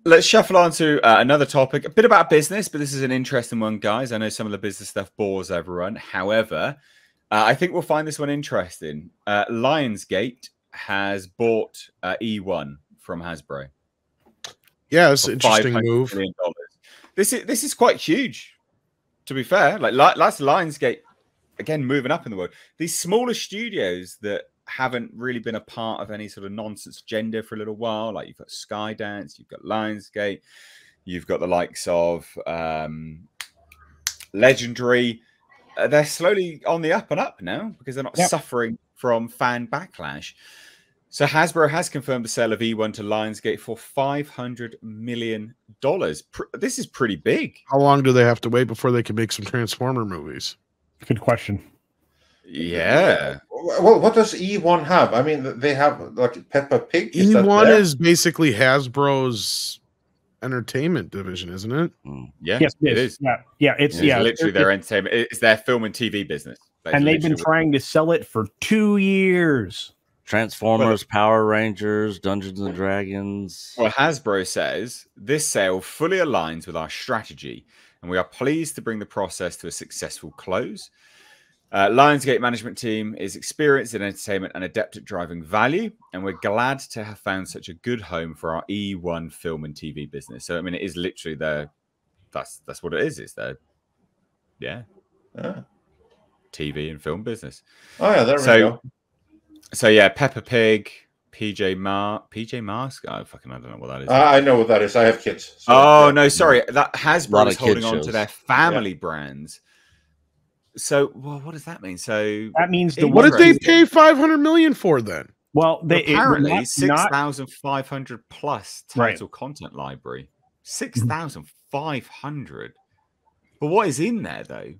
Let's shuffle on to another topic, a bit about business, but this is an interesting one, guys. I know some of the business stuff bores everyone. However, I think we'll find this one interesting. Lionsgate has bought eOne from Hasbro. Yeah, it's an interesting move. $500 million. This is quite huge, to be fair. Like that's Lionsgate again moving up in the world. These smaller studios that haven't really been a part of any sort of nonsense gender for a little while. Like you've got Skydance, you've got Lionsgate, you've got the likes of Legendary. They're slowly on the up and up now because they're not suffering from fan backlash. So Hasbro has confirmed the sale of eOne to Lionsgate for $500 million. This is pretty big. How long do they have to wait before they can make some Transformer movies? Good question. Yeah. Well, what does eOne have? I mean, they have like Peppa Pig. eOne is basically Hasbro's entertainment division, isn't it? Yeah, yes, it is. Yeah, it's literally their entertainment. It's their film and TV business, and they've been trying to sell it for 2 years. Transformers, Power Rangers, Dungeons and Dragons. Well, Hasbro says this sale fully aligns with our strategy, and we are pleased to bring the process to a successful close. Lionsgate management team is experienced in entertainment and adept at driving value, and we're glad to have found such a good home for our eOne film and TV business. So, I mean, it is literally that's what it is. It's their TV and film business. Oh yeah, there we go. So yeah, Peppa Pig, PJ Masks. I don't know what that is. I know what that is. I have kids. So, no, sorry. That Hasbro is holding on to their family brands. So, well, what does that mean? So that means what did they pay $500 million for then? Well, they apparently 6,500 plus title content library. 6,500. But what is in there though?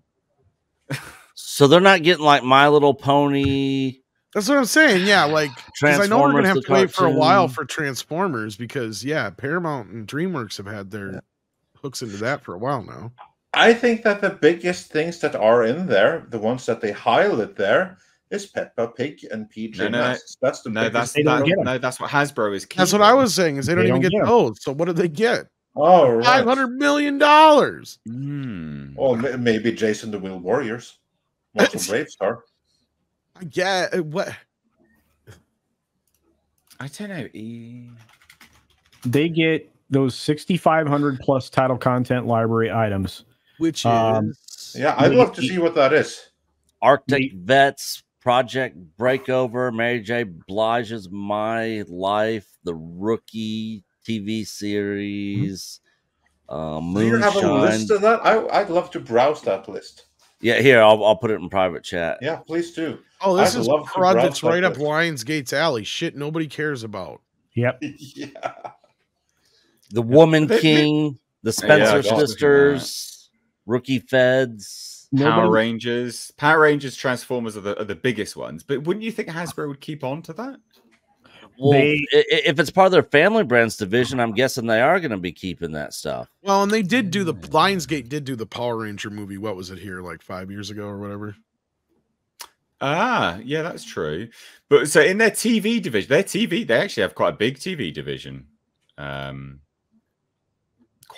So they're not getting like My Little Pony. That's what I'm saying. Yeah, like I know we're gonna have to wait for a while for Transformers because Paramount and DreamWorks have had their hooks into that for a while now. I think that the biggest things that are in there, the ones that they highlight there, is Peppa Pig and PJ Masks. That's the that's what Hasbro is keeping. That's what I was saying. Is they don't even get those. So what did they get? Oh, right. $500 million. Well, maybe Jason the Wheel Warriors. Muscle Brave Star. Yeah. What? I don't know. They get those 6,500 plus title content library items. Which is I'd love to see what that is. Arctic Vets, Project Breakover, Mary J. Blige's My Life, The Rookie TV series, Moonshine. Do you have a list of that? I'd love to browse that list. Yeah, here I'll put it in private chat. Yeah, please do. Oh, this is a product that's right up Lionsgate's alley. Shit, nobody cares about. Yep. Yeah. The Woman King, the Spencer Sisters. Rookie Feds, Power Rangers, Transformers are the biggest ones. But wouldn't you think Hasbro would keep on to that? Well, if it's part of their family brands division, I'm guessing they are going to be keeping that stuff. Well, and they did do Lionsgate did do the Power Ranger movie. What was it here, like 5 years ago or whatever? Yeah, that's true. But so in their TV division, they actually have quite a big TV division. Quite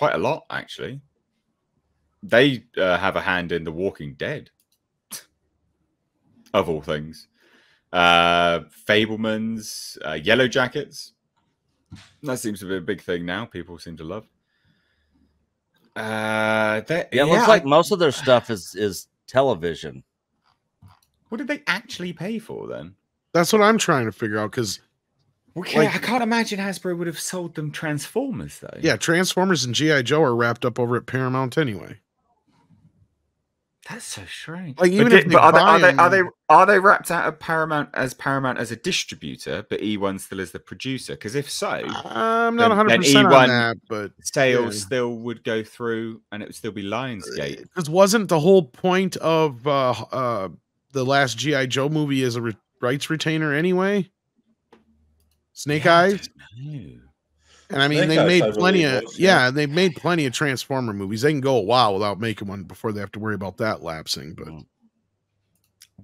a lot, actually. They have a hand in The Walking Dead, of all things. Fablemans, Yellow Jackets. That seems to be a big thing now. People seem to love. It looks like most of their stuff is television. What did they actually pay for then? That's what I'm trying to figure out because. Okay, I can't imagine Hasbro would have sold them Transformers though. Yeah, Transformers and G.I. Joe are wrapped up over at Paramount anyway. That's so strange. Like, even are they wrapped out of Paramount as a distributor, but eOne still is the producer? Because if so, I'm not 100% on that, but sales still would go through, and it would still be Lionsgate. Because wasn't the whole point of the last G.I. Joe movie as a rights retainer anyway? Snake Eyes. And I mean, they made plenty of they've made plenty of Transformer movies. They can go a while without making one before they have to worry about that lapsing. But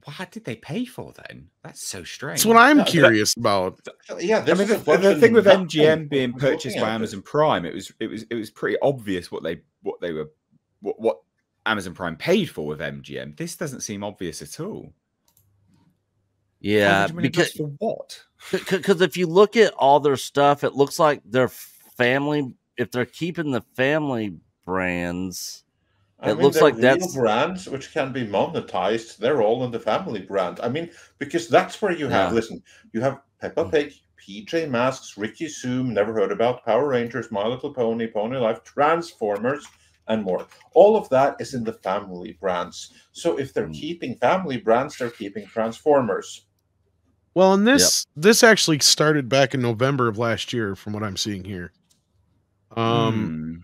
what did they pay for then? That's so strange. That's what I'm curious about. Yeah, I mean, the thing with MGM being purchased by Amazon Prime, it was pretty obvious what Amazon Prime paid for with MGM. This doesn't seem obvious at all. Yeah, because for what? Because if you look at all their stuff, it looks like their family. If they're keeping the family brands, looks like that's brands which can be monetized. They're all in the family brand. I mean, because that's where you have. Listen, you have Peppa Pig, PJ Masks, Ricky Zoom, never heard about, Power Rangers, My Little Pony, Pony Life, Transformers, and more. All of that is in the family brands. So if they're keeping family brands, they're keeping Transformers. Well, and this actually started back in November of last year, from what I'm seeing here. And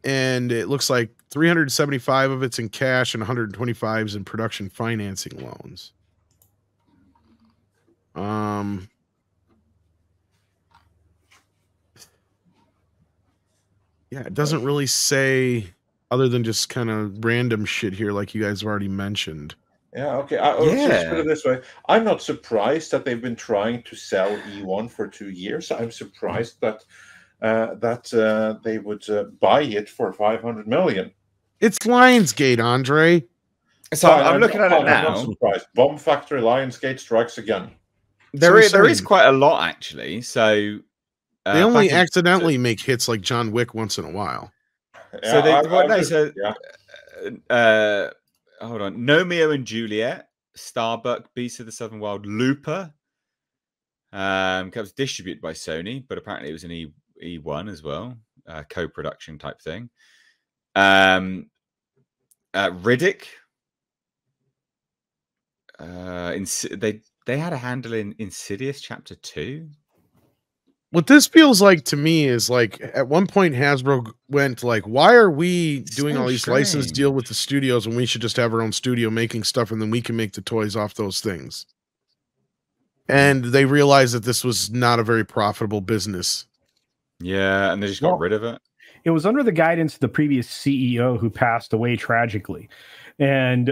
it looks like 375 of it's in cash and 125 is in production financing loans. Yeah, it doesn't really say, other than just kind of random shit here, like you guys have already mentioned. Yeah, okay. Let's put it this way. I'm not surprised that they've been trying to sell eOne for 2 years. I'm surprised that they would buy it for 500 million. It's Lionsgate, Andre. So I'm looking at it now. I'm not surprised. Bomb Factory, Lionsgate strikes again. There is quite a lot, actually. So they only accidentally make hits like John Wick once in a while. Hold on. Nomeo and Juliet, Starbuck, Beast of the Southern Wild, Looper. It was distributed by Sony, but apparently it was an eOne as well, co-production type thing. Riddick. They had a handle in Insidious Chapter 2. What this feels like to me is like at one point Hasbro went like, why are we doing all these license deal with the studios when we should just have our own studio making stuff and then we can make the toys off those things? And they realized that this was not a very profitable business. Yeah, and they just got rid of it. It was under the guidance of the previous CEO who passed away tragically. And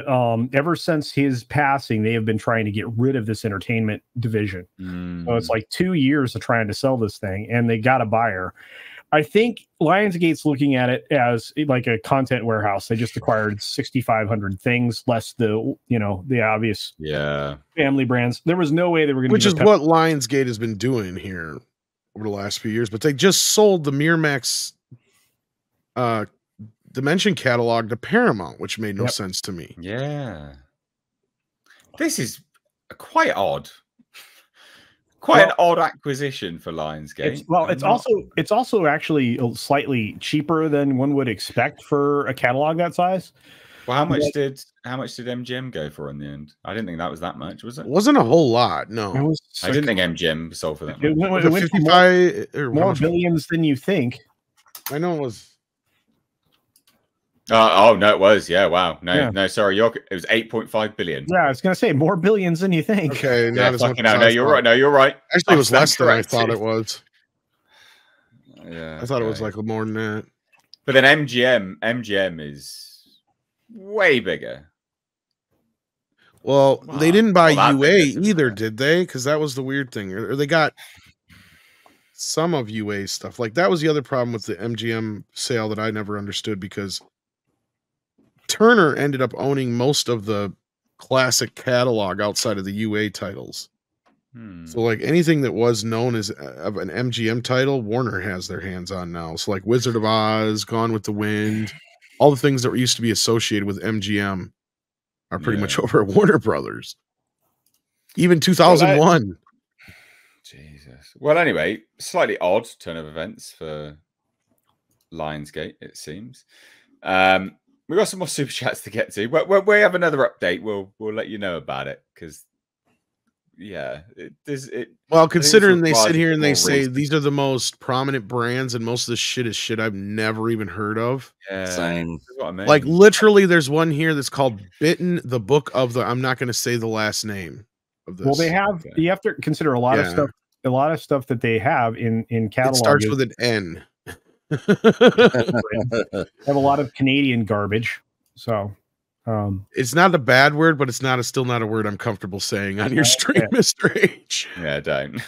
ever since his passing, they have been trying to get rid of this entertainment division. So it's like 2 years of trying to sell this thing, and they got a buyer. I think Lionsgate's looking at it as like a content warehouse. They just acquired 6,500 things, less the obvious family brands. There was no way they were going to. Which is what Lionsgate has been doing here over the last few years. But they just sold the Miramax Dimension catalog to Paramount, which made no sense to me. Yeah. This is quite odd. Quite an odd acquisition for Lionsgate. It's also actually slightly cheaper than one would expect for a catalog that size. Well, how much did MGM go for in the end? I didn't think that was that much, was it? It wasn't a whole lot, no. I didn't think MGM sold for that much. It went 55 more billions than you think. I know it was. Oh no, it was. Yeah, wow. No, sorry, it was 8.5 billion. Yeah, I was gonna say more billions than you think. Okay, no, you're right. No, you're right. Actually, it was less than I thought it was. Yeah, I thought it was like more than that. But then MGM is way bigger. Well, they didn't buy UA either, did they? Because that was the weird thing. Or they got some of UA stuff. Like that was the other problem with the MGM sale that I never understood, because Turner ended up owning most of the classic catalog outside of the UA titles. So like anything that was known as of an MGM title, Warner has their hands on now. So like Wizard of Oz, Gone with the Wind, all the things that used to be associated with MGM are pretty much over at Warner Brothers. Even 2001. Jesus. Well, anyway, slightly odd turn of events for Lionsgate, it seems. We've got some more super chats to get to. When we have another update, we'll let you know about it, because well, considering they sit here and they say these are the most prominent brands and most of the shit is shit I've never even heard of. Yeah, same. Like literally there's one here that's called Bitten, the Book of the, I'm not going to say the last name of this. Well, they have, you have to consider a lot of stuff that they have in catalog. It starts with an N. Have a lot of Canadian garbage. So It's not a bad word, but it's still not a word I'm comfortable saying on your stream, Mr. H. Yeah, don't.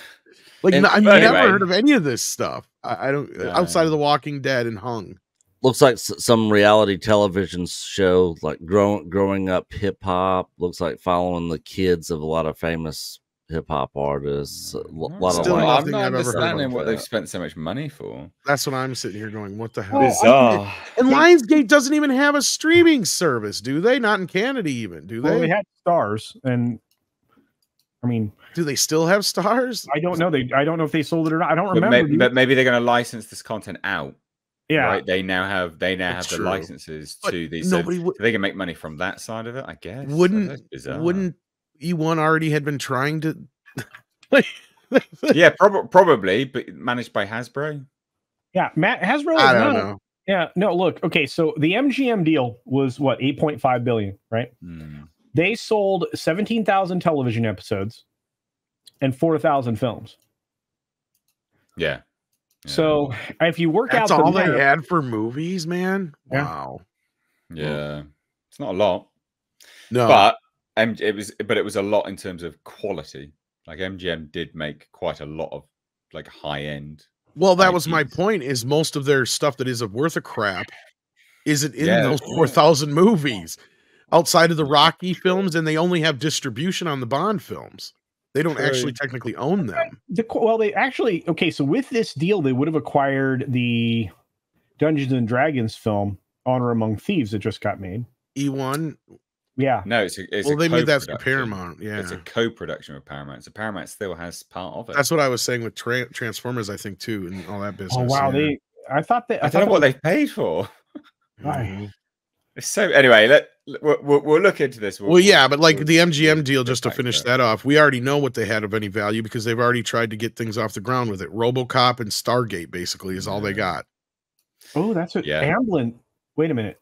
Like, I've never heard of any of this stuff. I don't, outside of The Walking Dead and Hung. Looks like some reality television show, like growing up hip hop. Looks like following the kids of a lot of famous hip hop artists. I'm not understanding what they've spent so much money for. That's what I'm sitting here going, what the hell? Bizarre. And Lionsgate doesn't even have a streaming service, do they? Not in Canada even, do they? Well, they had Stars, and I mean, do they still have Stars? I don't know. I don't know if they sold it or not. I don't remember. But maybe they're going to license this content out. Yeah, right? They now have the licenses to these. So they can make money from that side of it, I guess. Wouldn't eOne already had been trying to? Yeah, probably, but managed by Hasbro. Yeah, Hasbro. I don't know. Yeah, no. Look, okay, so the MGM deal was what, 8.5 billion, right? They sold 17,000 television episodes and 4,000 films. Yeah. So if you work that's out, all they had for movies, man. Wow. Yeah, it's not a lot. No, but it was a lot in terms of quality. Like MGM did make quite a lot of like high end. Well, that was my point. Is most of their stuff that is worth a crap isn't in those 4,000 movies outside of the Rocky films, and they only have distribution on the Bond films. They don't actually technically own them. They actually, okay, so with this deal, they would have acquired the Dungeons and Dragons film, Honor Among Thieves, that just got made. eOne? Yeah. No, they made that for Paramount. Yeah. It's a co-production with Paramount. So Paramount still has part of it. That's what I was saying with Transformers, I think, too, and all that business. Oh, wow. Yeah. I don't know what they paid for. Mm-hmm. So anyway, we'll look into this. Well, yeah, but like the MGM deal, just to finish that off, we already know what they had of any value because they've already tried to get things off the ground with it. RoboCop and Stargate basically is all they got. Oh, that's what Amblin. Wait a minute.